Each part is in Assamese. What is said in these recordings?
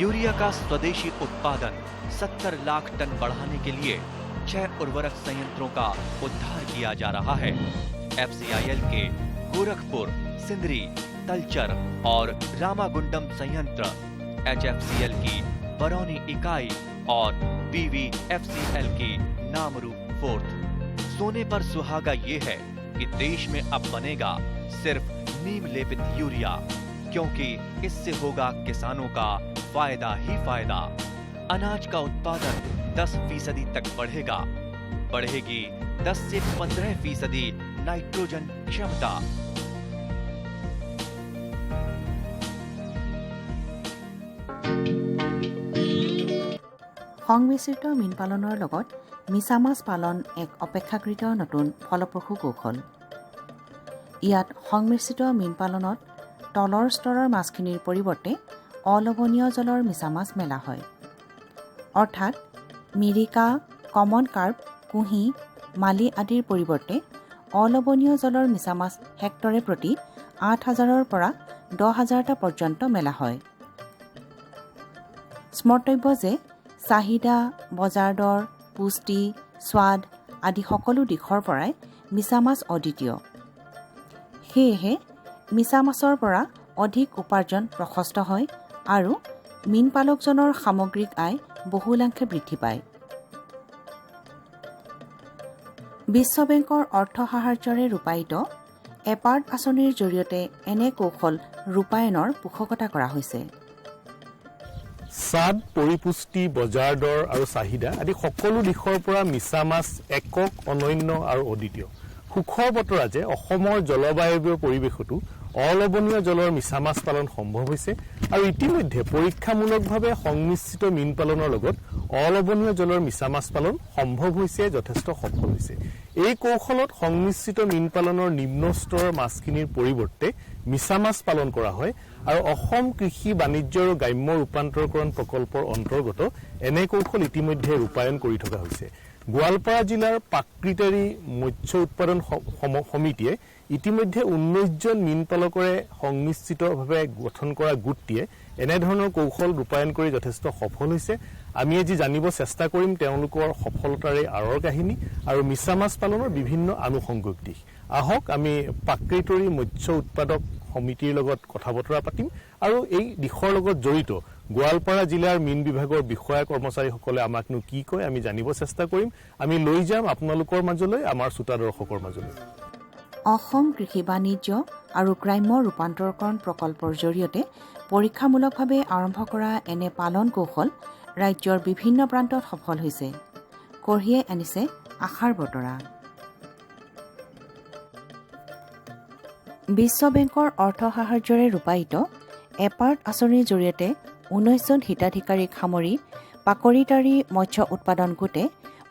यूरिया का स्वदेशी उत्पादन 70 लाख टन बढ़ाने के लिए 6 उर्वरक संयंत्रों का उद्धार किया जा रहा है। FCIL के गोरखपुर, सिंदरी, तलचर और रामागुंडम संयंत्र, HFCL की बरौनी इकाई और BVFCL की नामरू फोर्थ। सोने पर सुहागा ये है कि देश में अब बनेगा सिर्फ नीम लेपित यूरिया, क्योंकि इससे होगा किसानों का फायदा ही फायदा। अनाज का उत्पादन 10% तक बढ़ेगा। बढ़ेगी 10 से 15% नाइट्रोजन क्षमता। সংমিশ্ৰিত মীন পালনৰ লগত মিছা মাছ পালন এক অপেক্ষাকৃত নতুন ফলপ্ৰসূ কৌশল। ইয়াত সংমিশ্ৰিত মীন পালনত তলৰ স্তৰৰ মাছখিনিৰ পৰিৱৰ্তে অলৱণীয় জলৰ মিছা মাছ মেলা হয়। অৰ্থাৎ মিৰিকা, কমন কাৰ্প, কুঁহি, মালি আদিৰ পৰিৱৰ্তে অলৱণীয় জলৰ মিছা মাছ হেক্টৰে প্ৰতি 8,000ৰ পৰা 10,000টা পৰ্যন্ত মেলা হয়। স্মৰ্তব্য যে চাহিদা, বজাৰ দৰ, পুষ্টি, স্বাদ আদি সকলো দিশৰ পৰাই মিছা মাছ অদ্বিতীয়। সেয়েহে মিছা মাছৰ পৰা অধিক উপাৰ্জন প্ৰশস্ত হয় আৰু মীন পালকজনৰ সামগ্ৰিক আয় বহুলাংশে বৃদ্ধি পায়। বিশ্ব বেংকৰ অৰ্থ সাহায্যৰে ৰূপায়িত এপাৰ্ট আঁচনিৰ জৰিয়তে এনে কৌশল ৰূপায়ণৰ পোষকতা কৰা হৈছে। স্বাদ, পৰিপুষ্টি, বজাৰ দৰ আৰু চাহিদা আদি সকলো দিশৰ পৰা মিছা মাছ একক, অনন্য আৰু অদ্বিতীয়। সুখৰ বতৰা যে অসমৰ জলবায়ুৰ পৰিৱেশতো অলৱণীয় জলৰ মিছা মাছ পালন সম্ভৱ হৈছে আৰু ইতিমধ্যে পৰীক্ষামূলকভাৱে সংমিশ্ৰিত মীন পালনৰ লগত অলৱণীয় জলৰ মিছা মাছ পালন সম্ভৱ হৈছে, যথেষ্ট সফল হৈছে। এই কৌশলত সংমিশ্ৰিত মীন পালনৰ নিম্ন স্তৰৰ মাছখিনিৰ পৰিৱৰ্তে মিছা মাছ পালন কৰা হয় আৰু অসম কৃষি বাণিজ্য আৰু গ্ৰাম্য ৰূপান্তৰকৰণ প্ৰকল্পৰ অন্তৰ্গত এনে কৌশল ইতিমধ্যে ৰূপায়ণ কৰি থকা হৈছে। গোৱালপাৰা জিলাৰ প্ৰাকৃতাৰী মৎস্য উৎপাদন সমিতিয়ে ইতিমধ্যে 19 জন মীন পালকৰে সংমিশ্ৰিতভাৱে গঠন কৰা গোটটিয়ে এনেধৰণৰ কৌশল ৰূপায়ণ কৰি যথেষ্ট সফল হৈছে। আমি আজি জানিব চেষ্টা কৰিম তেওঁলোকৰ সফলতাৰে আঁৰৰ কাহিনী আৰু মিছা মাছ পালনৰ বিভিন্ন আনুষংগিক দিশ। আহক আমি প্ৰাকৃতাৰী মৎস্য উৎপাদক সমিতিৰ লগত কথা বতৰা পাতিম আৰু এই দিশৰ লগত জড়িত গোৱালপাৰা জিলাৰ মীন বিভাগৰ বিষয়া কৰ্মচাৰীসকলে আমাকনো কি কয় আমি জানিব চেষ্টা কৰিম। আমি লৈ যাম আপোনালোকৰ মাজলৈ, আমাৰ শ্ৰোতা দৰ্শকৰ মাজলৈ। অসম কৃষি বাণিজ্য আৰু গ্ৰাম্য ৰূপান্তৰকৰণ প্ৰকল্পৰ জৰিয়তে পৰীক্ষামূলকভাৱে আৰম্ভ কৰা এনে পালন কৌশল ৰাজ্যৰ বিভিন্ন প্ৰান্তত সফল হৈছে। কঢ়িয়াই আনিছে আশাৰ বতৰা। বিশ্ব বেংকৰ অৰ্থ সাহায্যৰে ৰূপায়িত এপাৰ্ট আঁচনিৰ জৰিয়তে 19 জন হিতাধিকাৰীক সামৰি পাকৰিতাৰী মৎস্য উৎপাদন গোটে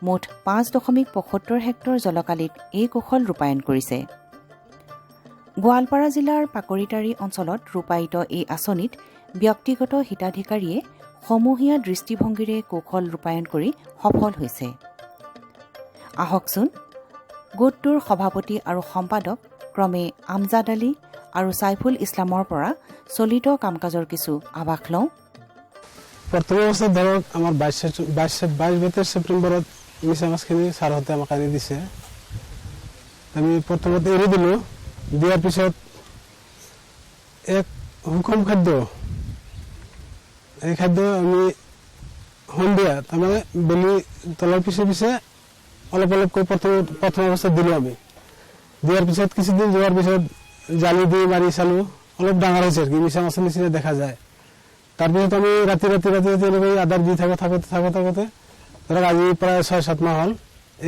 মুঠ 5.75 হেক্টৰ জলকালিত এই কৌশল ৰূপায়ণ কৰিছে। গোৱালপাৰা জিলাৰ পাকৰিতাৰী অঞ্চলত ৰূপায়িত এই আঁচনিত ব্যক্তিগত হিতাধিকাৰীয়ে সমূহীয়া দৃষ্টিভংগীৰে কৌশল ৰূপায়ণ কৰি সফল হৈছে। আহকচোন গোটটোৰ সভাপতি আৰু সম্পাদক ক্ৰমে আমজাদ আলী আৰু সাইফুল ইছলামৰ পৰা চলিত কাম কাজৰ কিছু আভাস লওঁ। প্ৰথম অৱস্থাত ধৰক আমাৰ 22 ছেপ্টেম্বৰত মিছা মাছখিনি ছাৰহঁতে আমাক আনি দিছে। আমি প্ৰথমতে এৰি দিলোঁ। দিয়াৰ পিছত এক সুষম খাদ্য, এই খাদ্য আমি সন্ধিয়া তাৰমানে বেলি তলৰ পিছে পিছে অলপ অলপকৈ প্ৰথম অৱস্থাত দিলোঁ আমি। দিয়াৰ পিছত কিছুদিন যোৱাৰ পিছত জালি দি মাৰি চালোঁ, অলপ ডাঙৰ হৈছে আৰু কি মিছা মাছৰ নিচিনা দেখা যায়। তাৰপিছত আমি ৰাতি এনেকৈ আদাৰ দি থাকোঁতে ধৰক আজি প্ৰায় 6-7 মাহ হ'ল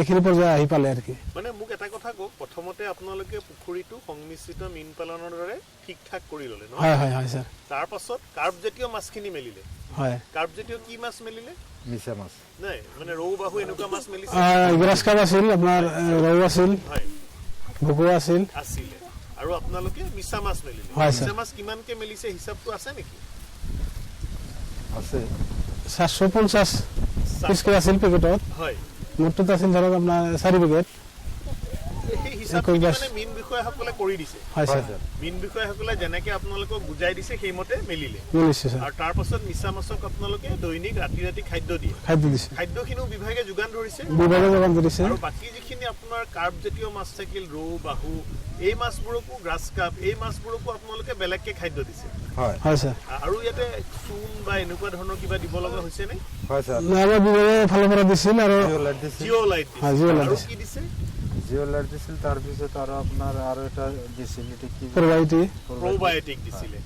এইখিনি পৰ্যায়ে আহি পালে আৰু কি। মানে মোক এটা কথা কওক, প্ৰথমতে আপোনালোকে পুখুৰীটো সংমিশ্ৰিত মীন পালনৰ দৰে ঠিক ঠাক কৰি ল'লে ন? হয় ছাৰ। তাৰ পাছত কাৰ্পজাতীয় মাছখিনি মেলিলে। হয়, কাৰ্পজাতীয় কি মাছ মেলিলে? মিছা মাছ নাই মানে ৰৌ, বাহু এনেকুৱা মাছ মেলিছে? গ্ৰাছ কাৰ্প আছিল, আপোনাৰ ৰৌ আছিল। হয়। ভোকো আছিল আছিলে আৰু আপোনালোকে মিছা মাছ মেলিলে হয় স্যাৰ মিছা মাছ কিমানকে মেলিছে হিচাপটো আছে নেকি আছে 750 পিছকে আছিল পেকেটত হয় মোটত আছিল ধৰক আপোনাৰ 4 পেকেট এই হিচাপটো মানে মিন বিষয়াসকলে কৰি দিছে হয় স্যাৰ মিন বিষয়াসকলে যেনেকে আপোনালোকক বুজাই দিছে সেইমতে মেলিলে মিলিছে স্যাৰ আৰু তাৰ পাছত মিছা মাছক আপোনালোকে দৈনিক ৰাতি খাদ্য দিয়ে খাদ্য দিছে খাদ্যখিনিও বিভাগে যোগান ধৰিছে বিভাগে যোগান ধৰিছে আৰু বাকি যিখিনি আপোনাৰ কাৰ্প জাতীয় মাছ থাকিল ৰৌ বাহু এই মাছবোৰকো গ্ৰাছ কাপ এই মাছবোৰকো আপোনালোকে বেলেগকে খাদ্য দিছে হয় হয় স্যাৰ আৰু ইয়াতে চূণ বা এনেকুৱা ধৰণৰ কিবা দিব লগা হৈছে নে হয় স্যাৰ আমাৰ বিভাগে ফালৰ পৰা দিছিল আৰু জিঅ' লাইট আৰু কি দিছে জিঅ' লাইট দিছিল তাৰপিছত আৰু আপোনাৰ আৰু এটা দিছিল এইটো কি প্ৰবায়টিক দিছিলে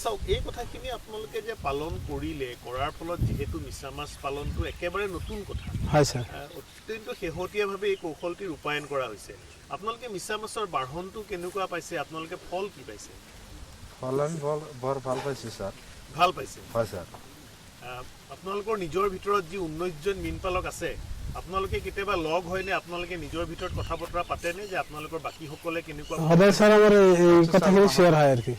চাওক এই কথাখিনি আপোনালোকে যে পালন কৰিলে কৰাৰ ফলত যিহেতু মিছা মাছ পালনটো একেবাৰে নতুন কথা হয় স্যাৰ অত্যন্ত শেহতীয়াভাৱে এই কৌশলটি ৰূপায়ণ কৰা হৈছে আপোনালোকে মিছা মাছৰ বাঢ়নটো কেনেকুৱা পাইছে আপোনালোকে ফল কি পাইছে ফলন বৰ ভাল পাইছে স্যাৰ ভাল পাইছে হয় স্যাৰ আপোনালোকৰ নিজৰ ভিতৰত যি 19 জন মীন পালক আছে আপোনালোকে কেতিয়াবা লগ হয়নে আপোনালোকে নিজৰ ভিতৰত কথা বতৰা পাতেনে যে আপোনালোকৰ বাকীসকলে কেনেকুৱা সদায় স্যাৰ আমাৰ এই কথাখিনি শ্বেয়াৰ হয় আৰু কি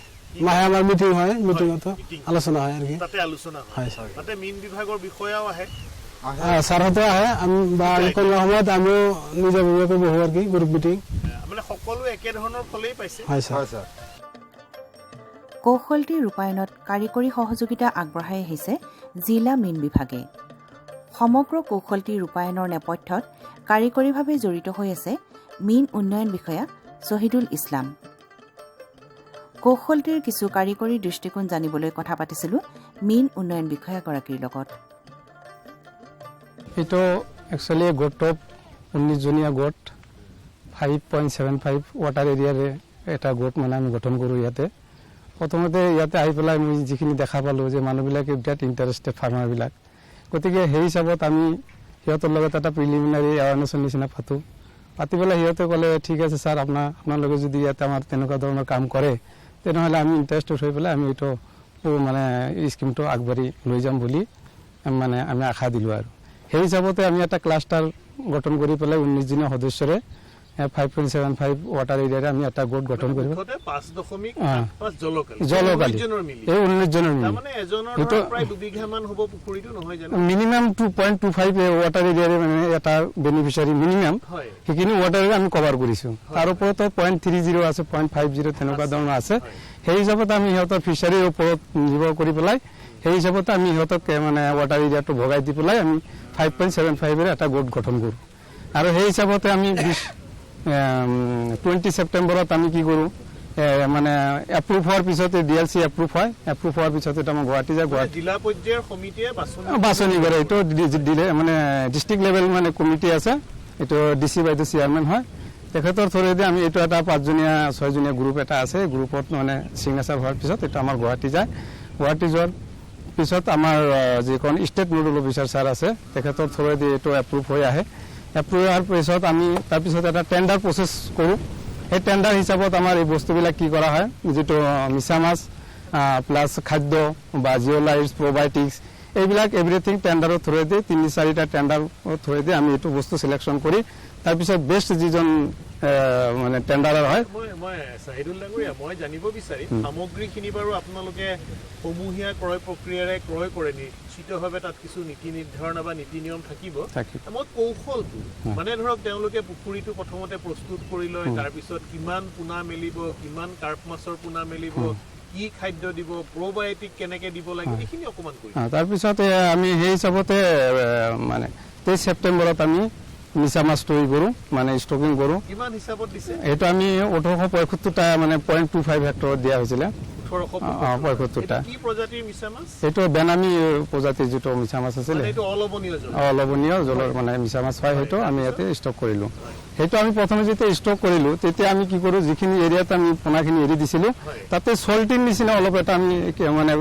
মাহে আমাৰ মিটিং হয় মিটিঙত আলোচনা হয় আৰু কি তাতে আলোচনা হয় হয় তাতে মীন বিভাগৰ বিষয়াও আহে ছাৰহঁতে আহে আমি বা কোনো সময়ত আমিও নিজাববীয়াকৈ বহো আৰু কি গ্ৰুপ মিটিং মানে সকলো একে ধৰণৰ ফলেই পাইছে হয় স্যাৰ কৌশলটি ৰূপায়ণত কাৰিকৰী সহযোগিতা আগবঢ়াই আহিছে জিলা মীন বিভাগে সমগ্ৰ কৌশলটি ৰূপায়ণৰ নেপথ্যত কাৰিকৰীভাৱে জড়িত হৈ আছে মীন উন্নয়ন বিষয়া শহীদুল ইছলাম কৌশলটিৰ কিছু কাৰিকৰী দৃষ্টিকোণ জানিবলৈ কথা পাতিছিলোঁ মীন উন্নয়ন বিষয়াগৰাকীৰ লগত এইটো একচুৱেলি গোটত 19জনীয়া গোট 5.75 ৱাটাৰ এৰিয়াৰে এটা গোট মানে আমি গঠন কৰোঁ ইয়াতে প্ৰথমতে ইয়াতে আহি পেলাই মই যিখিনি দেখা পালোঁ যে মানুহবিলাকে বিৰাট ইণ্টাৰেষ্টেড ফাৰ্মাৰবিলাক গতিকে সেই হিচাপত আমি সিহঁতৰ লগত এটা প্ৰিলিমিনাৰী এৱাৰনেছৰ নিচিনা পাতি পেলাই সিহঁতে ক'লে ঠিক আছে ছাৰ আপোনালোকে যদি ইয়াতে আমাৰ তেনেকুৱা ধৰণৰ কাম কৰে তেনেহ'লে আমি ইণ্টাৰেষ্টেড হৈ পেলাই আমি এইটো মানে স্কিমটো আগবাঢ়ি লৈ যাম বুলি মানে আমি আশা দিলোঁ আৰু সেই হিচাপতে আমি এটা ক্লাষ্টাৰ গঠন কৰি পেলাই 19জনীয়া সদস্যৰে 5.75 ৱাটাৰ এৰিয়াৰে আমি এটা গোট গঠন কৰিম 5.5 জলকালি এই 19 জনৰ মিনিমাম 2.25 ৱাটাৰ এৰিয়াৰে মানে এটা বেনিফিচিয়াৰী মিনিমাম সেইখিনি ৱাটাৰ এৰিয়া আমি কভাৰ কৰিছোঁ তাৰ ওপৰতো 0.30 আছে 0.50 তেনেকুৱা ধৰণৰ আছে সেই হিচাপত আমি সিহঁতৰ ফিচাৰীৰ ওপৰত নিৰ্ভৰ কৰি পেলাই সেই হিচাপত আমি সিহঁতক মানে ৱাটাৰ এৰিয়াটো ভগাই দি পেলাই আমি 5.75 এটা গোট গঠন কৰোঁ আৰু সেই হিচাপতে আমি 20 ছেপ্টেম্বৰত আমি কি কৰোঁ মানে এপ্ৰুভ হোৱাৰ পিছতে DLC এপ্ৰুভ হোৱাৰ পিছতে আমাৰ গুৱাহাটী যায় জিলা পৰ্যায়ৰ সমিতিয়ে বাছনি কৰে এইটো মানে ডিষ্ট্ৰিক্ট লেভেল মানে কমিটি আছে এইটো DC বাইদেউ চেয়াৰমেন হয় তেখেতৰ থ্ৰুৱেদি আমি এইটো এটা 5জনীয়া 6জনীয়া গ্ৰুপ এটা আছে গ্ৰুপত মানে চিগনেচাৰ হোৱাৰ পিছত এইটো আমাৰ গুৱাহাটী যায় গুৱাহাটী যোৱাৰ পিছত আমাৰ যিখন ষ্টেট নোডেল অফিচাৰ ছাৰ আছে তেখেতৰ থ্ৰুৱেদি এইটো এপ্ৰুভ হৈ আহে এপ্ৰুভ হোৱাৰ পিছত আমি তাৰপিছত এটা টেণ্ডাৰ প্ৰচেছ কৰোঁ সেই টেণ্ডাৰ হিচাপত আমাৰ এই বস্তুবিলাক কি কৰা হয় যিটো মিছা মাছ প্লাছ খাদ্য বা জিঅ'লাইটছ প্ৰবায়টিক্স এইবিলাক এভৰিথিং টেণ্ডাৰৰ থ্ৰুৱেদি 3-4টা টেণ্ডাৰৰ থ্ৰুৱেদি আমি এইটো বস্তু চিলেকশ্যন কৰি তাৰপিছত বেষ্ট যিজন মানে টেণ্ডাৰৰ হয় মই চাহিদুল ডাঙৰীয়া মই জানিব বিচাৰিম সামগ্ৰীখিনি বাৰু আপোনালোকে সমূহীয়া ক্ৰয় প্ৰক্ৰিয়াৰে ক্ৰয় কৰে নিশ্চিতভাৱে তাত কিছু নীতি নিৰ্ধাৰণ বা নীতি নিয়ম থাকিব মই কৌশলটো মানে ধৰক তেওঁলোকে পুখুৰীটো প্ৰথমতে প্ৰস্তুত কৰি লয় তাৰপিছত কিমান পোনা মেলিব কিমান কাৰ্প মাছৰ পোনা মেলিব কি খাদ্য দিব প্ৰবায়টিক কেনেকে দিব লাগে এইখিনি অকমান কৈ তাৰপিছত আমি সেই হিচাপতে মানে 23 ছেপ্টেম্বৰত আমি মিছা মাছ তৈৰি কৰোঁ মানে ষ্টকিং কৰোঁ কিমান হিচাপত দিছে এইটো আমি 1875টা মানে 0.25 হেক্টৰত দিয়া হৈছিলে 1875টা কি প্ৰজাতিৰ মিছা মাছ এইটো বেনামী প্ৰজাতিৰ যিটো মিছা মাছ আছিলে এইটো অলবনীয় জলৰ মানে মিছা মাছ হয় সেইটো আমি ইয়াতে ষ্টক কৰিলোঁ সেইটো আমি প্ৰথমে যেতিয়া ষ্টক কৰিলোঁ তেতিয়া আমি কি কৰোঁ যিখিনি এৰিয়াত আমি পোনাখিনি এৰি দিছিলোঁ তাতে সল্টিৰ নিচিনা অলপ এটা আমি মানে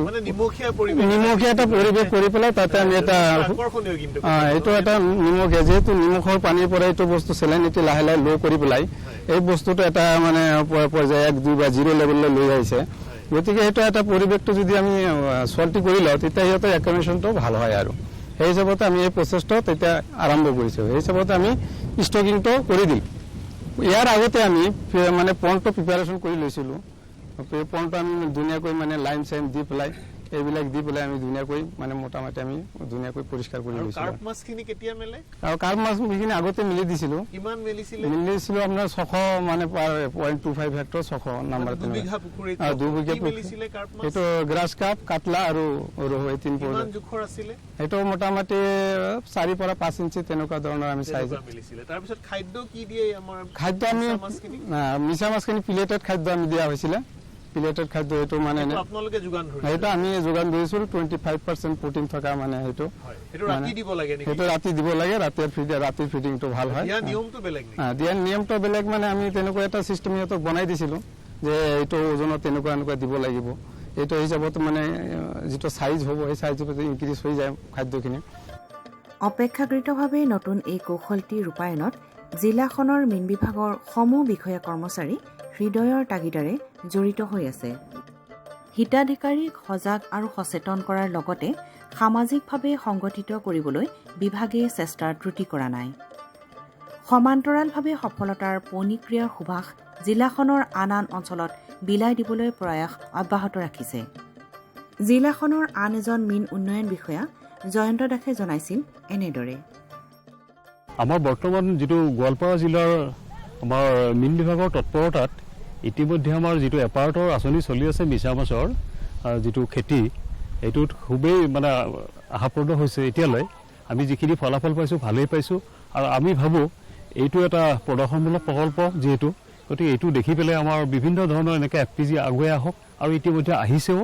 নিমখীয়া এটা পৰিৱেশ কৰি পেলাই তাতে আমি এটা এইটো এটা নিমখীয়া যিহেতু নিমখৰ পানীৰ পৰা এইটো বস্তু চেলাইনিটি লাহে লাহে ল' কৰি পেলাই এই বস্তুটো এটা মানে পৰ্যায় 1-2 বা 0 লেভেললৈ লৈ আহিছে গতিকে সেইটো এটা পৰিৱেশটো যদি আমি সল্টি কৰি লওঁ তেতিয়া সিহঁতৰ একমিশ্যনটো ভাল হয় আৰু সেই হিচাপতে আমি এই প্ৰচেছটো তেতিয়া আৰম্ভ কৰিছোঁ সেই হিচাপতে আমি ষ্টকিংটো কৰি দিম ইয়াৰ আগতে আমি মানে পনটো প্ৰিপাৰেশ্যন কৰি লৈছিলোঁ। পনটো আমি ধুনীয়াকৈ মানে লাইম চাইম দি পেলাই এইবিলাক দি পেলাই আমি ধুনীয়াকৈ মানে মোটামুটি আমি ধুনীয়াকৈ পৰিষ্কাৰ কৰি লৈছিলোঁ। কাৰ্প মাছখিনি কেতিয়া মেলে? আৰু কাৰ্প মাছখিনি আগতে মিলি দিছিলোঁ। কিমান মেলিছিলে? মিলিছিলোঁ আপোনাৰ 600 মানে পাৰ 0.25 হেক্টৰ 600 নাম্বাৰ। 2 বিঘা পুখুৰীত 2 বিঘা মেলিছিলে কাৰ্প মাছ? এইটো গ্ৰাছ কাপ, কাটলা আৰু ৰৌ এই 3 কিমান জোখৰ আছিলে? এইটো মোটামুটি 4 পৰা 5 ইঞ্চি তেনেকুৱা ধৰণৰ আমি চাইজ মেলিছিলে। তাৰপিছত খাদ্য কি দিয়ে আমাৰ? খাদ্য আমি মিছা মাছখিনি প্লেটেড খাদ্য আমি দিয়া হৈছিলে। প্লেটেড খাদ্য এইটো মানে আপোনালোকে যোগান ধৰিছে? সেইটো আমি যোগান ধৰিছিলোঁ 25% প্ৰটিন থকা মানে সেইটো ৰাতি দিব লাগে নেকি? সেইটো ৰাতি দিব লাগে। ৰাতিৰ ফিডিংটো ভাল হয়। দিয়াৰ নিয়মটো বেলেগ নেকি? দিয়াৰ নিয়মটো বেলেগ মানে আমি তেনেকুৱা এটা চিষ্টেম সিহঁতক বনাই দিছিলোঁ যে এইটো ওজনত এনেকুৱা দিব লাগিব। এইটো হিচাপত মানে যিটো চাইজ হ'ব সেই চাইজ ইনক্ৰিজ হৈ যায় খাদ্যখিনি। অপেক্ষাকৃতভাৱে নতুন এই কৌশলটি ৰূপায়ণত জিলাখনৰ মীন বিভাগৰ সমূহ বিষয়া কৰ্মচাৰী হৃদয়ৰ তাগিদাৰে জড়িত হৈ আছে। হিতাধিকাৰীক সজাগ আৰু সচেতন কৰাৰ লগতে সামাজিকভাৱে সংগঠিত কৰিবলৈ বিভাগে চেষ্টাৰ ত্ৰুটি কৰা নাই। সমান্তৰালভাৱে সফলতাৰ পনিক্ৰিয়াৰ সুবাস জিলাখনৰ আন অঞ্চলত বিলাই দিবলৈ প্ৰয়াস অব্যাহত ৰাখিছে। জিলাখনৰ আন এজন মীন উন্নয়ন বিষয়া জয়ন্ত দাসে জনাইছিল এনেদৰে। আমাৰ বৰ্তমান যিটো গোৱালপাৰা জিলাৰ আমাৰ মীন বিভাগৰ তৎপৰতাত ইতিমধ্যে আমাৰ যিটো এপাৰ্টৰ আঁচনি চলি আছে মিছা মাছৰ যিটো খেতি, এইটোত খুবেই মানে আশাপ্ৰদ হৈছে। এতিয়ালৈ আমি যিখিনি ফলাফল পাইছোঁ ভালেই পাইছোঁ আৰু আমি ভাবোঁ এইটো এটা প্ৰদৰ্শনমূলক প্ৰকল্প যিহেতু, গতিকে এইটো দেখি পেলাই আমাৰ বিভিন্ন ধৰণৰ এনেকৈ FPG আগুৱাই আহক আৰু ইতিমধ্যে আহিছেও।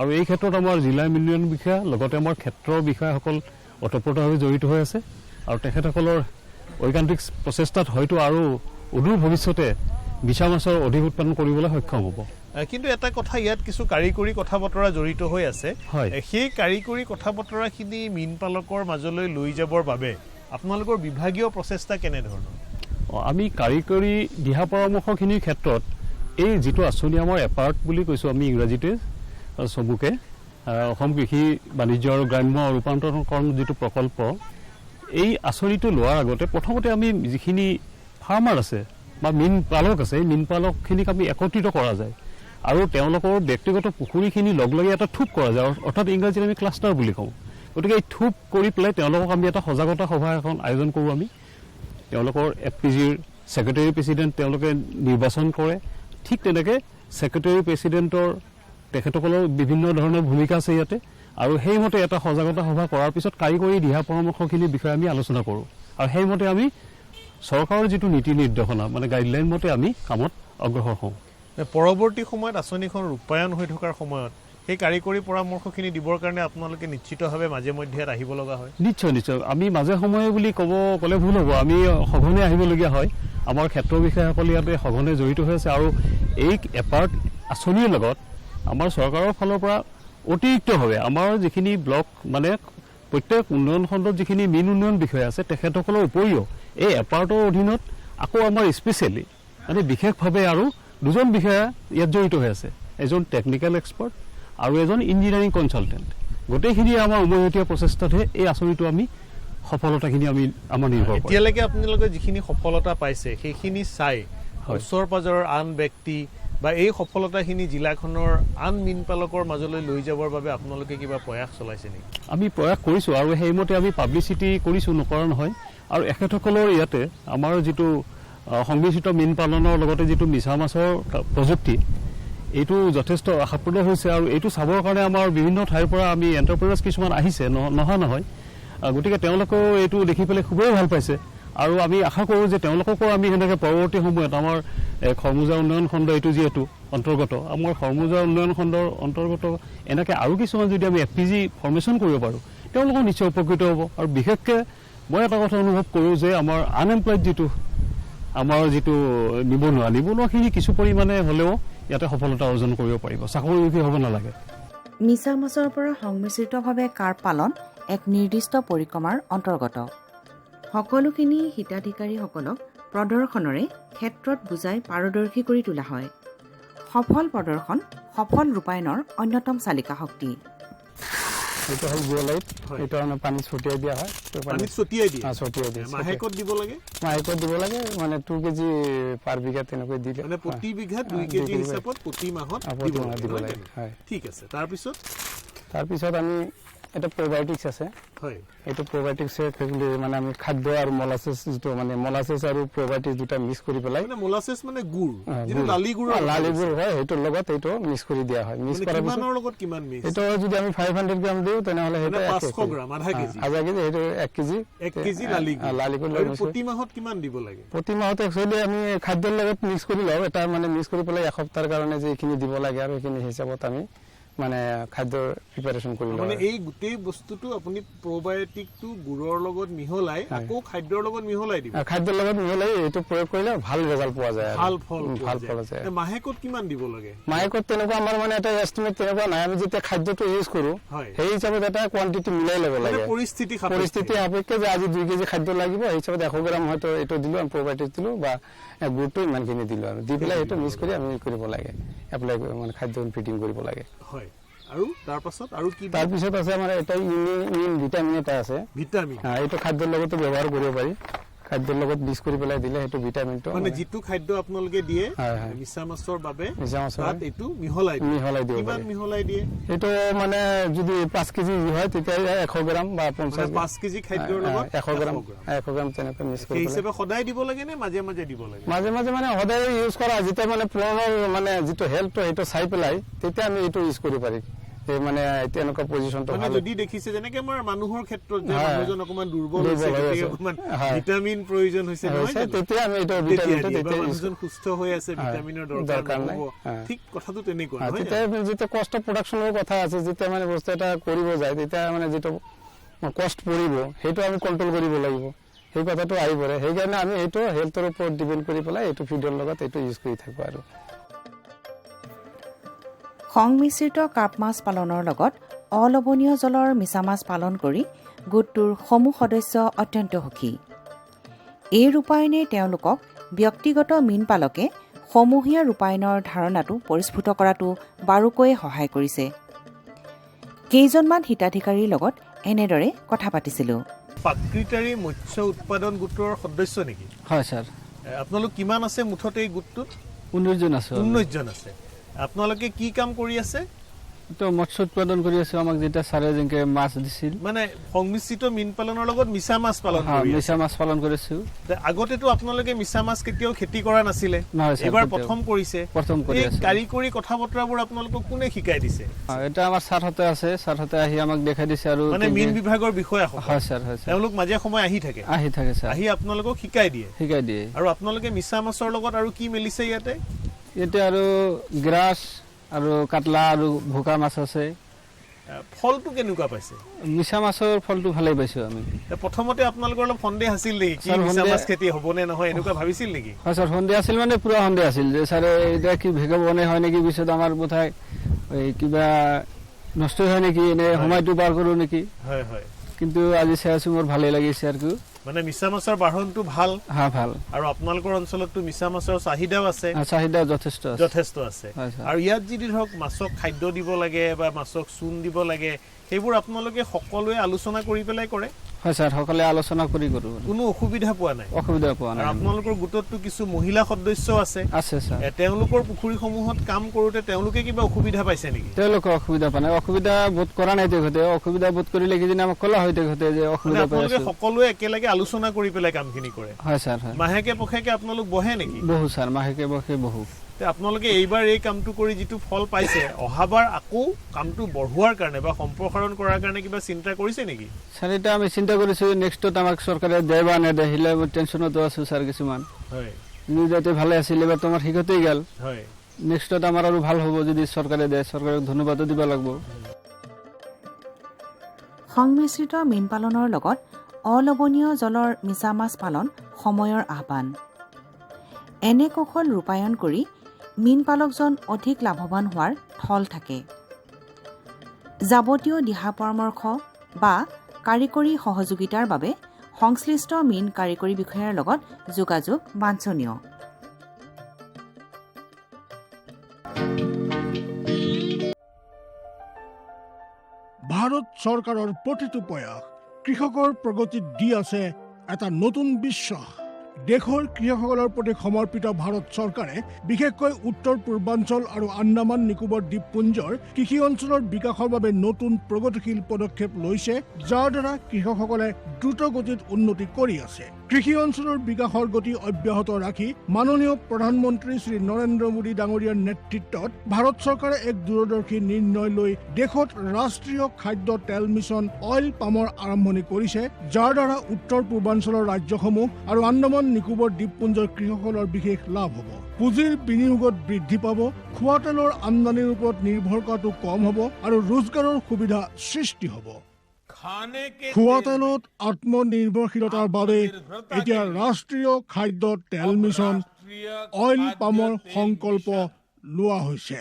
আৰু এই ক্ষেত্ৰত আমাৰ জিলা উন্নয়ন বিষয়া লগতে আমাৰ ক্ষেত্ৰৰ বিষয়াসকল ওতঃপ্ৰোতভাৱে জড়িত হৈ আছে আৰু তেখেতসকলৰ ঐকান্তিক প্ৰচেষ্টাত হয়তো আৰু অদূৰ ভৱিষ্যতে মিছা মাছৰ অধিক উৎপাদন কৰিবলৈ সক্ষম হ'ব। কিন্তু এটা কথা, ইয়াত কিছু কাৰিকৰী কথা বতৰা জড়িত হৈ আছে। সেই কাৰিকৰী কথা বতৰাখিনি মীন পালকৰ মাজলৈ লৈ যাবৰ বাবে আপোনালোকৰ বিভাগীয় প্ৰচেষ্টা কেনেধৰণৰ? আমি কাৰিকৰী দিহা পৰামৰ্শখিনিৰ ক্ষেত্ৰত এই যিটো আঁচনি আমাৰ এপাৰ্ট বুলি কৈছোঁ আমি ইংৰাজীতে চমুকে, অসম কৃষি বাণিজ্য আৰু গ্ৰাম্য ৰূপান্তৰকৰণ যিটো প্ৰকল্প, এই আঁচনিটো লোৱাৰ আগতে প্ৰথমতে আমি যিখিনি ফাৰ্মাৰ আছে বা মীন পালক আছে, এই মীন পালকখিনিক আমি একত্ৰিত কৰা যায় আৰু তেওঁলোকৰ ব্যক্তিগত পুখুৰীখিনি লগ লাগি এটা থোপ কৰা যায়, অৰ্থাৎ ইংৰাজীত আমি ক্লাষ্টাৰ বুলি কওঁ। গতিকে এই থোপ কৰি পেলাই তেওঁলোকক আমি এটা সজাগতা সভা এখন আয়োজন কৰোঁ। আমি তেওঁলোকৰ FPGৰ ছেক্ৰেটাৰী প্ৰেছিডেণ্ট তেওঁলোকে নিৰ্বাচন কৰে। ঠিক তেনেকৈ ছেক্ৰেটাৰী প্ৰেছিডেণ্টৰ তেখেতসকলৰ বিভিন্ন ধৰণৰ ভূমিকা আছে ইয়াতে, আৰু সেইমতে এটা সজাগতা সভা কৰাৰ পিছত কাৰিকৰী দিহা পৰামৰ্শখিনিৰ বিষয়ে আমি আলোচনা কৰোঁ আৰু সেইমতে আমি চৰকাৰৰ যিটো নীতি নিৰ্দেশনা মানে গাইডলাইন মতে আমি কামত অগ্ৰসৰ হওঁ। পৰৱৰ্তী সময়ত আঁচনিখন ৰূপায়ণ হৈ থকাৰ সময়ত সেই কাৰিকৰী পৰামৰ্শখিনি দিবৰ কাৰণে আপোনালোকে নিশ্চিতভাৱে মাজে মধ্যে ইয়াত আহিব লগা হয়? নিশ্চয় নিশ্চয়। আমি মাজে সময়ে বুলি ক'লে ভুল হ'ব, আমি সঘনে আহিবলগীয়া হয়। আমাৰ ক্ষেত্ৰৰ বিষয়াসকল ইয়াতে সঘনে জড়িত হৈ আছে আৰু এই এপাৰ্ট আঁচনিৰ লগত আমাৰ চৰকাৰৰ ফালৰ পৰা অতিৰিক্তভাৱে আমাৰ যিখিনি ব্লক মানে প্ৰত্যেক উন্নয়ন খণ্ডত যিখিনি মীন উন্নয়ন বিষয়া আছে তেখেতসকলৰ উপৰিও এই এপাৰ্টৰ অধীনত আকৌ আমাৰ স্পেচিয়েলি মানে বিশেষভাৱে আৰু দুজন বিষয়া ইয়াত জড়িত হৈ আছে, এজন টেকনিকেল এক্সপাৰ্ট আৰু এজন ইঞ্জিনিয়াৰিং কনচালটেণ্ট। গোটেইখিনি আমাৰ উমৈহতীয়া প্ৰচেষ্টাতহে এই আঁচনিটো আমি সফলতাখিনি আমাৰ নিৰ্ভৰ কৰে। এতিয়ালৈকে আপোনালোকে যিখিনি সফলতা পাইছে সেইখিনি চাই ওচৰ পাজৰৰ আন ব্যক্তি বা এই সফলতাখিনি জিলাখনৰ আন মীন পালকৰ মাজলৈ লৈ যাবৰ বাবে আপোনালোকে কিবা প্ৰয়াস চলাইছে নেকি? আমি প্ৰয়াস কৰিছোঁ আৰু সেইমতে আমি পাব্লিচিটি কৰিছোঁ, নকৰা নহয়। আৰু এখেতসকলৰ ইয়াতে আমাৰ যিটো সংমিশ্ৰিত মীন পালনৰ লগতে যিটো মিছা মাছৰ প্ৰযুক্তি, এইটো যথেষ্ট আশাপ্ৰদ হৈছে আৰু এইটো চাবৰ কাৰণে আমাৰ বিভিন্ন ঠাইৰ পৰা আমি এণ্টাৰপ্ৰেনাৰ্ছ কিছুমান আহিছে, নহা নহয়। গতিকে তেওঁলোকেও এইটো দেখি পেলাই খুবেই ভাল পাইছে আৰু আমি আশা কৰোঁ যে তেওঁলোককো আমি সেনেকৈ পৰৱৰ্তী সময়ত আমাৰ খৰমুজা উন্নয়ন খণ্ড এইটো যিহেতু অন্তৰ্গত, আমাৰ খৰমুজা উন্নয়ন খণ্ডৰ অন্তৰ্গত এনেকৈ আৰু কিছুমান যদি আমি FPG ফৰ্মেশ্যন কৰিব পাৰোঁ তেওঁলোকো নিশ্চয় উপকৃত হ'ব। আৰু বিশেষকৈ মই এটা কথা অনুভৱ কৰোঁ যে আমাৰ আনএমপ্লয়ড আমাৰ যিটো নিবনুৱাখিনি কিছু পৰিমাণে হ'লেও ইয়াতে সফলতা অৰ্জন কৰিব পাৰিব, চাকৰিমুখী হ'ব নালাগে। মিছা মাছৰ পৰা সংমিশ্ৰিতভাৱে কাৰ্প পালন এক নিৰ্দিষ্ট পৰিক্ৰমাৰ অন্তৰ্গত। সকলোখিনি হিতাধিকাৰীসকলক প্ৰদৰ্শনৰে ক্ষেত্ৰত বুজাই পাৰদৰ্শী কৰি তোলা হয়। সফল প্ৰদৰ্শন সফল ৰূপায়ণৰ অন্যতম চালিকা শক্তি। এইটো হ'ল জিঅ'লাইট হয়। এইটো মানে পানীত ছটিয়াই দিয়া হয় তো পানীত ছটিয়াই দিয়ে ছটিয়াই দিয়ে মাহেকত দিব লাগে মাহেকত দিব লাগে মানে 2 কেজি পাৰ বিঘা তেনেকৈ দিলে মানে প্ৰতি বিঘাত 2 কেজি হিচাপত প্ৰতি মাহত দিব লাগে হয় ঠিক আছে তাৰপিছত তাৰপিছত আমি এটা প্ৰবায়টিক্স আছে হয় এইটো প্ৰবায়টিক্সে মানে আমি খাদ্য আৰু মলাছেছ যিটো মানে মলাছেছ আৰু প্ৰবায়টিক্স দুটা মিক্স কৰি পেলাই মানে মোলাছেছ মানে গুড় যিটো লালি গুড় লালি গুড় হয় সেইটোৰ লগত এইটো মিক্স কৰি দিয়া হয় মিক্স কৰাৰ পিছত কিমানৰ লগত কিমান মিক্স এইটো যদি আমি 500 গ্ৰাম দিওঁ তেনেহ'লে সেইটো 500 গ্ৰাম আধা কেজি সেইটো 1 কেজি 1 কেজি লালি গুড় আৰু প্ৰতি মাহত কিমান দিব লাগে প্ৰতি মাহত একচুৱেলি আমি খাদ্যৰ লগত মিক্স কৰি লওঁ এটা মানে মিক্স কৰি পেলাই এসপ্তাহৰ কাৰণে যে এইখিনি দিব লাগে আৰু সেইখিনি হিচাপত আমি মানে খাদ্যৰ প্ৰিপাৰেচন কৰি লওঁ মানে এই গোটেই বস্তুটো আপুনি প্ৰবায়টিকটো গুড়ৰ লগত মিহলাই আকৌ খাদ্যৰ লগত মিহলাই দিব খাদ্যৰ লগত মিহলাই এইটো প্ৰয়োগ কৰিলে ভাল ৰিজাল্ট পোৱা যায় ভাল ফল যায় মাহেকত কিমান দিব লাগে মাহেকত তেনেকুৱা আমাৰ মানে এটা এষ্টিমেট তেনেকুৱা নাই আমি যেতিয়া খাদ্যটো ইউজ কৰোঁ সেই হিচাপত এটা কোৱান্টিটি মিলাই ল'ব লাগে পৰিস্থিতি সাপেক্ষে যে আজি 2 কেজি খাদ্য লাগিব সেই হিচাপত 100 গ্ৰাম হয়তো এইটো দিলোঁ আমি প্ৰবায়টিক দিলোঁ বা গুড়টো ইমানখিনি দিলোঁ আৰু দি পেলাই সেইটো মিক্স কৰি আমি কৰিব লাগে এপ্লাই মানে খাদ্য ফিটিং কৰিব লাগে হয় আৰু তাৰপাছত আৰু কি তাৰপিছত আছে আমাৰ এটা ইমিউন ভিটামিন এটা আছে ভিটামিন এইটো খাদ্যৰ লগতো ব্যৱহাৰ কৰিব পাৰি খাদ্যৰ লগত মিক্স কৰি পেলাই দিলে সেইটো ভিটামিনটো মানে যিটো খাদ্য আপোনালোকে দিয়ে মিছা মাছৰ বাবে তাত এইটো মিহলাই দিয়ে কিমান মিহলাই দিয়ে এইটো মানে যদি 5 কেজি হয় তেতিয়া 100 গ্ৰাম বা 50 5 কেজি খাদ্যৰ লগত 100 গ্ৰাম তেনেকৈ মিক্স কৰি এই হিচাপে সদায় দিব লাগে নে মাজে মাজে দিব লাগে মাজে মাজে মানে সদায় ইউজ কৰা যেতিয়া মানে পুৰণৰ মানে যিটো হেল্থটো সেইটো চাই পেলাই তেতিয়া আমি এইটো ইউজ কৰিব পাৰিম মানে তেনেকুৱা পজিশনটো মানে যদি দেখিছে যেনেকৈ আমাৰ মানুহৰ ক্ষেত্ৰত যে মানুহজন অকমান দুৰ্বল হৈছে অকমান ভিটামিন প্ৰয়োজন হৈছে নহয় তেতিয়া আমি এইটো ভিটামিনটো তেতিয়া মানুহজন সুস্থ হৈ আছে ভিটামিনৰ দৰকাৰ নহ'ব ঠিক কথাটো তেনেকুৱা নহয় তেতিয়া যেতিয়া কষ্ট প্ৰডাকশ্যনৰ কথা আছে যেতিয়া মানে বস্তু এটা কৰিব যায় তেতিয়া মানে যিটো কষ্ট পৰিব সেইটো আমি কণ্ট্ৰল কৰিব লাগিব সেই কথাটো আহি পৰে সেইকাৰণে আমি এইটো হেল্থৰ ওপৰত ডিপেণ্ড কৰি পেলাই এইটো ফিডৰ লগত এইটো ইউজ কৰি থাকোঁ আৰু সংমিশ্ৰিত কাপ মাছ পালনৰ লগত অলৱণীয় জলৰ মিছা মাছ পালন কৰি গোটটোৰ সমূহ সদস্য অত্যন্ত সুখী এই ৰূপায়ণে তেওঁলোকক ব্যক্তিগত মীন পালকে সমূহীয়া ৰূপায়ণৰ ধাৰণাটো পৰিস্ফুট কৰাটো বাৰুকৈয়ে সহায় কৰিছে কেইজনমান হিতাধিকাৰীৰ লগত এনেদৰে কথা পাতিছিলোঁ প্ৰাকৃতাৰী মৎস্য উৎপাদন গোটৰ সদস্য নেকি হয় ছাৰ আপোনালোক কিমান আছে মুঠতে এই গোটটোত 19 জন আছে 19 জন আছে আপোনালোকে কি কাম কৰি আছে তো মৎস্য উৎপাদন কৰি আছে আমাক যেটা সাৰে যেনকে মাছ দিছিল মানে সংমিশ্ৰিত মীন পালনৰ লগত মিছা মাছ পালন কৰি মিছা মাছ পালন কৰিছো আগতেতো আপোনালোকে মিছা মাছ কেতিয়াও খেতি কৰা নাছিলে এবাৰ প্ৰথম কৰিছে কাৰিকৰী কথা বতৰাবোৰ আপোনালোকক কোনে শিকাই দিছে এটা আমাৰ ছাৰহতে আছে ছাৰহতে আহি আমাক দেখাই দিছে আৰু মানে মীন বিভাগৰ বিষয়া হয় ছাৰ তেওঁলোক মাজে সময় আহি থাকে ছাৰ আহি আপোনালোকক শিকাই দিয়ে আৰু আপোনালোকে মিছা মাছৰ লগত আৰু কি মিলিছে ইয়াতে আৰু গ্ৰাছ আৰু কাটলা আৰু ভোকা মাছ আছে ফলটো কেনেকুৱা পাইছে মিছা মাছৰ ফলটো ভালেই পাইছো আমি প্ৰথমতে আপোনালোকৰ অলপ সন্দেহ আছিল নেকি কি মিছা মাছ খেতি হ'বনে নহয় এনেকুৱা ভাবিছিল নেকি হয় ছাৰ সন্দেহ আছিল মানে পুৰা সন্দেহ আছিল যে ছাৰে এতিয়া কি ভেগাবনে হয় নেকি পিছত আমাৰ বোধহয় কিবা নষ্ট হয় নেকি এনে সময়টো পাৰ কৰোঁ নেকি হয় হয় কিন্তু আজি চাইছো মোৰ ভালেই লাগিছে আৰু মানে মিছা মাছৰ বাঢ়নটো ভাল ভাল আৰু আপোনালোকৰ অঞ্চলতটো মিছা মাছৰ চাহিদাও আছে চাহিদা যথেষ্ট আছে আৰু ইয়াত যদি ধৰক মাছক খাদ্য দিব লাগে বা মাছক চূণ দিব লাগে সেইবোৰ আপোনালোকে সকলোৱে আলোচনা কৰি পেলাই কৰে হয় ছাৰ সকলোৱে আলোচনা কৰি কৰোঁ কোনো অসুবিধা পোৱা নাই আপোনালোকৰ গোটতটো কিছু মহিলা সদস্য আছে ছাৰ তেওঁলোকৰ পুখুৰীসমূহত কাম কৰোঁতে তেওঁলোকে কিবা অসুবিধা পাইছে নেকি তেওঁলোকে অসুবিধা পোৱা নাই অসুবিধা বোধ কৰা নাই তেখেতে অসুবিধা বোধ কৰিলে কিদিনা আমাক ক'লা হয় তেখেতে যে অসুবিধা পাই আছে সকলোৱে একেলগে আলোচনা কৰি পেলাই কামখিনি কৰে হয় ছাৰ মাহেকে পষেকে আপোনালোক বহে নেকি বহু ছাৰ মাহেকে পষে বহু আপোনালোকে এইবাৰ এই কামটো কৰি যিটো ফল পাইছে অহাবাৰ আকৌ কামটো বঢ়োৱাৰ কাৰণে বা সম্প্ৰসাৰণ কৰাৰ কাৰণে কিবা চিন্তা কৰিছে নেকি ছাৰ এটা আমি চিন্তা কৰিছো নেক্সটত আমাক চৰকাৰে দিয়ে বা নেদে হিলে টেনশ্যনতো আছো ছাৰ কিছুমান হয় যাতে ভালে আছিল এবাৰ তোমাৰ শিকতেই গেল হয় নেক্সটত আমাৰ আৰু ভাল হ'ব যদি চৰকাৰে দিয়ে চৰকাৰক ধন্যবাদো দিব লাগিব সংমিশ্ৰিত মীন পালনৰ লগত অলৱণীয় জলৰ মিছা মাছ পালন সময়ৰ আহ্বান এনে কৌশল ৰূপায়ণ কৰি মীন পালকজন অধিক লাভৱান হোৱাৰ থল থাকে যাৱতীয় দিহা পৰামৰ্শ বা কাৰিকৰী সহযোগিতাৰ বাবে সংশ্লিষ্ট মীন কাৰিকৰী বিষয়াৰ লগত যোগাযোগ বাঞ্ছনীয় ভাৰত চৰকাৰৰ প্ৰতিটো প্ৰয়াস কৃষকৰ প্ৰগতিত দি আছে এটা নতুন বিশ্বাস। দেশৰ কৃষকসকলৰ প্ৰতি সমৰ্পিত ভাৰত চৰকাৰে বিশেষকৈ উত্তৰ পূৰ্বাঞ্চল আৰু আন্দামান নিকোবৰ দ্বীপপুঞ্জৰ কৃষি অঞ্চলৰ বিকাশৰ বাবে নতুন প্ৰগতিশীল পদক্ষেপ লৈছে, যাৰ দ্বাৰা কৃষকসকলে দ্ৰুত গতিত উন্নতি কৰি আছে। কৃষি অঞ্চলৰ বিকাশৰ গতি অব্যাহত ৰাখি মাননীয় প্ৰধানমন্ত্ৰী শ্ৰী নৰেন্দ্ৰ মোদী ডাঙৰীয়াৰ নেতৃত্বত ভাৰত চৰকাৰে এক দূৰদৰ্শী নিৰ্ণয় লৈ দেশত ৰাষ্ট্ৰীয় খাদ্য তেল মিছন অইল পামৰ আৰম্ভণি কৰিছে, যাৰ দ্বাৰা উত্তৰ পূৰ্বাঞ্চলৰ ৰাজ্যসমূহ আৰু আন্দামান নিকোবৰ দ্বীপপুঞ্জৰ কৃষকসকলৰ বিশেষ লাভ হ'ব। পুঁজিৰ বিনিয়োগত বৃদ্ধি পাব, খোৱা তেলৰ আমদানিৰ ওপৰত নিৰ্ভৰ কৰাটো কম হ'ব আৰু ৰোজগাৰৰ সুবিধা সৃষ্টি হ'ব। খোৱা তেলত আত্মনিৰ্ভৰশীলতাৰ বাবে এতিয়া ৰাষ্ট্ৰীয় খাদ্য তেল মিছন অইল পামৰ সংকল্প লোৱা হৈছে।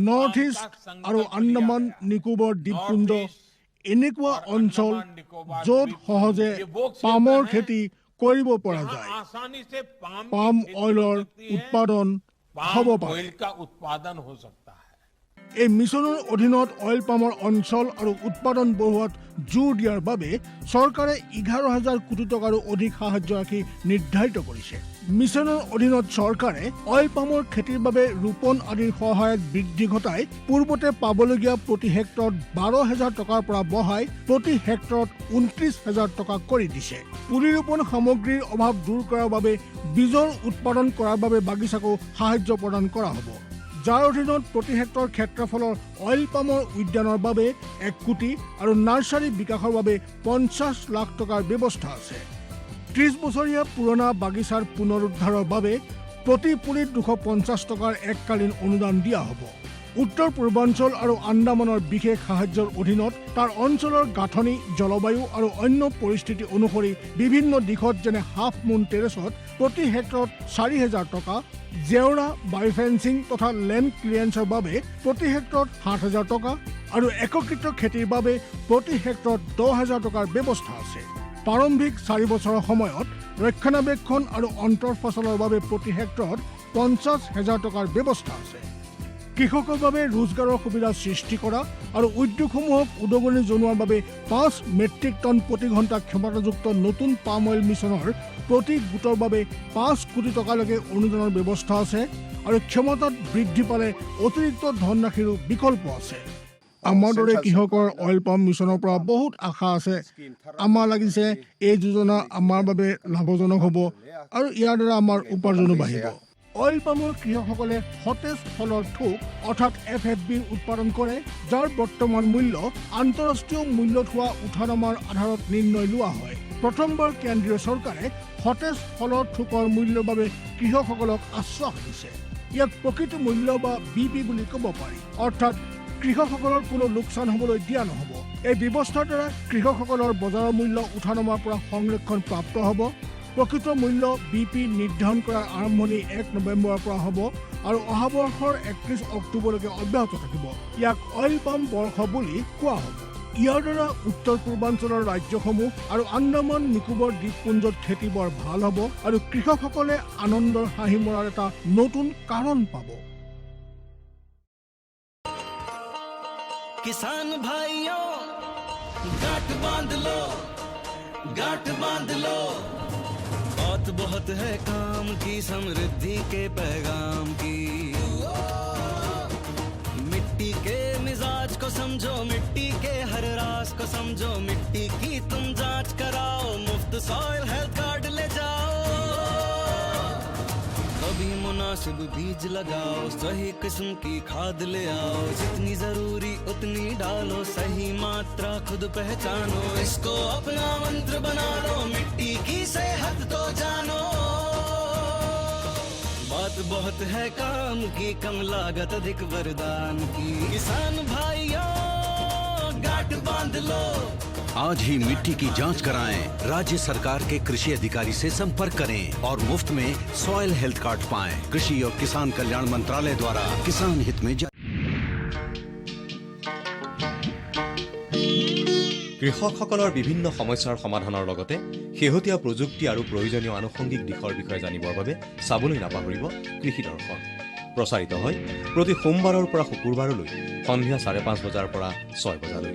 নৰ্থ ইষ্ট আৰু আন্দামান নিকোবৰ দ্বীপপুঞ্জ এনেকুৱা অঞ্চল য'ত সহজে পামৰ খেতি কৰিব পৰা যায়। পাম অইলৰ উৎপাদন হ'ব পাৰে। এই মিছনৰ অধীনত অইল পামৰ অঞ্চল আৰু উৎপাদন বঢ়োৱাত জোৰ দিয়াৰ বাবে চৰকাৰে 11,000 কোটি টকাৰো অধিক সাহায্য ৰাখি নিৰ্ধাৰিত কৰিছে। মিছনৰ অধীনত চৰকাৰে অইল পামৰ খেতিৰ বাবে ৰোপণ আদিৰ সহায়ত বৃদ্ধি ঘটাই পূৰ্বতে পাবলগীয়া প্ৰতি হেক্টৰত 12,000 টকাৰ পৰা বঢ়াই প্ৰতি হেক্টৰত 29,000 টকা কৰি দিছে। পুলি ৰোপণ সামগ্ৰীৰ অভাৱ দূৰ কৰাৰ বাবে বীজৰ উৎপাদন কৰাৰ বাবে বাগিচাকো সাহায্য প্ৰদান কৰা হ'ব, যাৰ অধীনত প্ৰতি হেক্টৰ ক্ষেত্ৰফলৰ অইল পামৰ উদ্যানৰ বাবে 1 কোটি আৰু নাৰ্চাৰী বিকাশৰ বাবে 50 লাখ টকাৰ ব্যৱস্থা আছে। 30 বছৰীয়া পুৰণা বাগিচাৰ পুনৰুদ্ধাৰৰ বাবে প্ৰতি পুলিত 250 টকাৰ এককালীন অনুদান দিয়া হ'ব। উত্তৰ পূৰ্বাঞ্চল আৰু আন্দামানৰ বিশেষ সাহায্যৰ অধীনত তাৰ অঞ্চলৰ গাঁথনি, জলবায়ু আৰু অন্য পৰিস্থিতি অনুসৰি বিভিন্ন দিশত যেনে হাফ মুন টেৰেছত প্ৰতি হেক্টৰত 4,000 টকা, জেওৰা, বায়'ফেন্সিং তথা লেণ্ড ক্লিয়াৰেন্সৰ বাবে প্ৰতি হেক্টৰত 7,000 টকা আৰু একত্ৰিত খেতিৰ বাবে প্ৰতি হেক্টৰত 10,000 টকাৰ ব্যৱস্থা আছে। প্ৰাৰম্ভিক 4 বছৰৰ সময়ত ৰক্ষণাবেক্ষণ আৰু অন্তৰ্ফচলৰ বাবে প্ৰতি হেক্টৰত 50,000 টকাৰ ব্যৱস্থা আছে। কৃষকৰ বাবে ৰোজগাৰৰ সুবিধা সৃষ্টি কৰা আৰু উদ্যোগসমূহক উদগনি জনোৱাৰ বাবে 5 মেট্ৰিক টন প্ৰতি ঘণ্টা ক্ষমতাযুক্ত নতুন পাম অইল মিছনৰ প্ৰতি গোটৰ বাবে 5 কোটি টকালৈকে অনুদানৰ ব্যৱস্থা আছে আৰু ক্ষমতাত বৃদ্ধি পালে অতিৰিক্ত ধনৰাশিৰো বিকল্প আছে। আমাৰ দৰে কৃষকৰ অইল পাম মিছনৰ পৰা বহুত আশা আছে। আমাৰ লাগিছে এই যোজনা আমাৰ বাবে লাভজনক হ'ব আৰু ইয়াৰ দ্বাৰা আমাৰ উপাৰ্জনো বাঢ়িব। অইল পামৰ কৃষকসকলে সতেজ ফলৰ থোক অৰ্থাৎ FFB উৎপাদন কৰে, যাৰ বৰ্তমান মূল্য আন্তঃৰাষ্ট্ৰীয় মূল্যত হোৱা উঠানামাৰ আধাৰত নিৰ্ণয় লোৱা হয়। প্ৰথমবাৰ কেন্দ্ৰীয় চৰকাৰে সতেজ ফলৰ থোকৰ মূল্যৰ বাবে কৃষকসকলক আশ্বাস দিছে। ইয়াক প্ৰকৃত মূল্য বা BP বুলি ক'ব পাৰি, অৰ্থাৎ কৃষকসকলৰ কোনো লোকচান হ'বলৈ দিয়া নহ'ব। এই ব্যৱস্থাৰ দ্বাৰা কৃষকসকলৰ বজাৰৰ মূল্য উঠানমাৰ পৰা সংৰক্ষণ প্ৰাপ্ত হ'ব। প্ৰকৃত মূল্য BP নিৰ্ধাৰণ কৰাৰ আৰম্ভণি 1 নৱেম্বৰৰ পৰা হ'ব আৰু অহা বৰ্ষৰ 31 অক্টোবৰলৈকে অব্যাহত থাকিব। ইয়াক অইল পাম বৰ্ষ বুলি কোৱা হ'ব। ইয়াৰ দ্বাৰা উত্তৰ পূৰ্বাঞ্চলৰ ৰাজ্যসমূহ আৰু আন্দামান নিকোবৰ দ্বীপপুঞ্জত খেতি বৰ ভাল হ'ব আৰু কৃষকসকলে আনন্দৰ হাঁহি মৰাৰ এটা নতুন কাৰণ পাব। किसान भाइयों गांठ बांध लो, गांठ बांध लो, बहुत बहुत है काम की, समृद्धि के पैगाम की। मिट्टी के मिजाज को समझो, मिट्टी के हर राज को समझो, मिट्टी की तुम जांच कराओ, मुफ्त सॉइल हेल्थ कार्ड ले जाओ। कभी मुनासिब बीज लगाओ, सही किस्म की खाद ले आओ, जितनी जरूरी उतनी डालो, सही मात्रा खुद पहचानो, इसको अपना मंत्र बना लो, मिट्टी की सेहत को जानो। बात बहुत है काम की, कम लागत अधिक वरदान की, किसान भाइयों गांठ बांध लो। आज ही मिट्टी की जांच कराएं, राज्य सरकार के कृषि अधिकारी से संपर्क करें और मुफ्त में सॉइल हेल्थ कार्ड पाएं। कृषि और किसान कल्याण मंत्रालय द्वारा किसान हित में কৃষকসকলৰ বিভিন্ন সমস্যাৰ সমাধানৰ লগতে শেহতীয়া প্ৰযুক্তি আৰু প্ৰয়োজনীয় আনুষংগিক দিশৰ বিষয়ে জানিবৰ বাবে চাবলৈ নাপাহৰিব কৃষি দৰ্শন। প্ৰচাৰিত হয় প্ৰতি সোমবাৰৰ পৰা শুকুৰবাৰলৈ সন্ধিয়া 5:30 বজাৰ পৰা 6 বজালৈ।